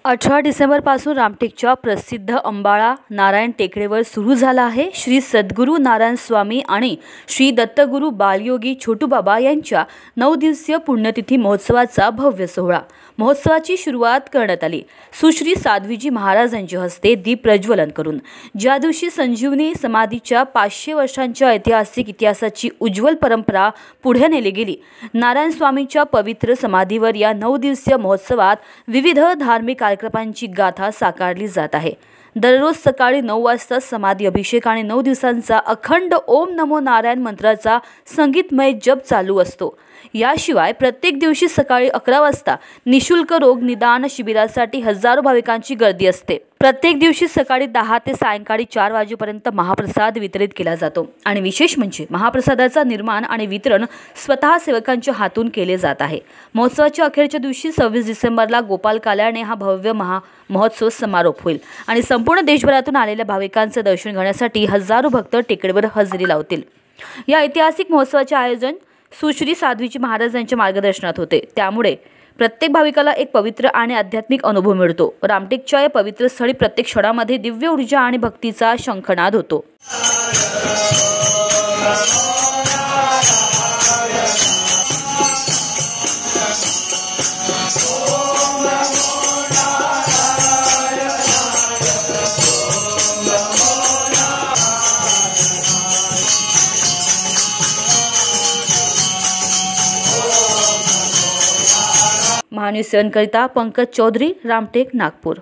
18 डिसेंबरपासून रामटेकच्या प्रसिद्ध अंबाळा नारायण टेकडीवर सुरू झाला आहे श्री सद्गुरू नारायण स्वामी आणि श्री दत्तगुरू बालयोगी छोटूबाबा यांच्या 9 दिवसीय पुण्यतिथी महोत्सवाचा भव्य सोहळा। महोत्सवाची सुरुवात करण्यात आली सुश्री साध्वीजी महाराजांच्या हस्ते दीप प्रज्वलन करून। ज्या दिवशी संजीवनी समाधीच्या 500 वर्षांच्या ऐतिहासिक इतिहासाची उज्ज्वल परंपरा पुढे नेली गेली। नारायण स्वामींच्या पवित्र समाधीवर या 9 दिवसीय महोत्सवात विविध धार्मिक कार्यक्रमांची गाथा साकारली जात आहे। दररोज सकाळी 9 वाजता समाधी अभिषेक आणि 9 दिवसांचा अखंड ओम नमो नारायण मंत्राचा संगीतमय जप चालू असतो। याशिवाय प्रत्येक दिवशी सकाळी 11 वाजता निशुल्क रोग निदान शिबिरासाठी हजारो भाविकांची गर्दी असते। प्रत्येक दिवशी सकाळी 10 ते सायंकाळी 4 वाजेपर्यंत महाप्रसाद वितरित केला जातो आणि विशेष म्हणजे महाप्रसादाचा निर्माण आणि वितरण स्वतः सेवकांच्या हातून केले जात आहे। महोत्सवाच्या अखेरच्या दिवशी 26 डिसेंबरला गोपाल काल्याने हा भव्य महोत्सव समारोप होईल आणि संपूर्ण देशभरातून आलेल्या भाविकांचे दर्शन घेण्यासाठी हजारो भक्त टेकडीवर हजेरी लावतील। या ऐतिहासिक महोत्सवाचे आयोजन सुश्री साध्वीजी महाराजांच्या मार्गदर्शनात होते, त्यामुळे प्रत्येक भाविकाला एक पवित्र आणि आध्यात्मिक अनुभव मिळतो। रामटेकच्या या पवित्र स्थळी प्रत्येक क्षणामध्ये दिव्य ऊर्जा आणि भक्तीचा शंखनाद होतो। महान्यूज 7 करिता पंकज चौधरी, रामटेक, नागपूर।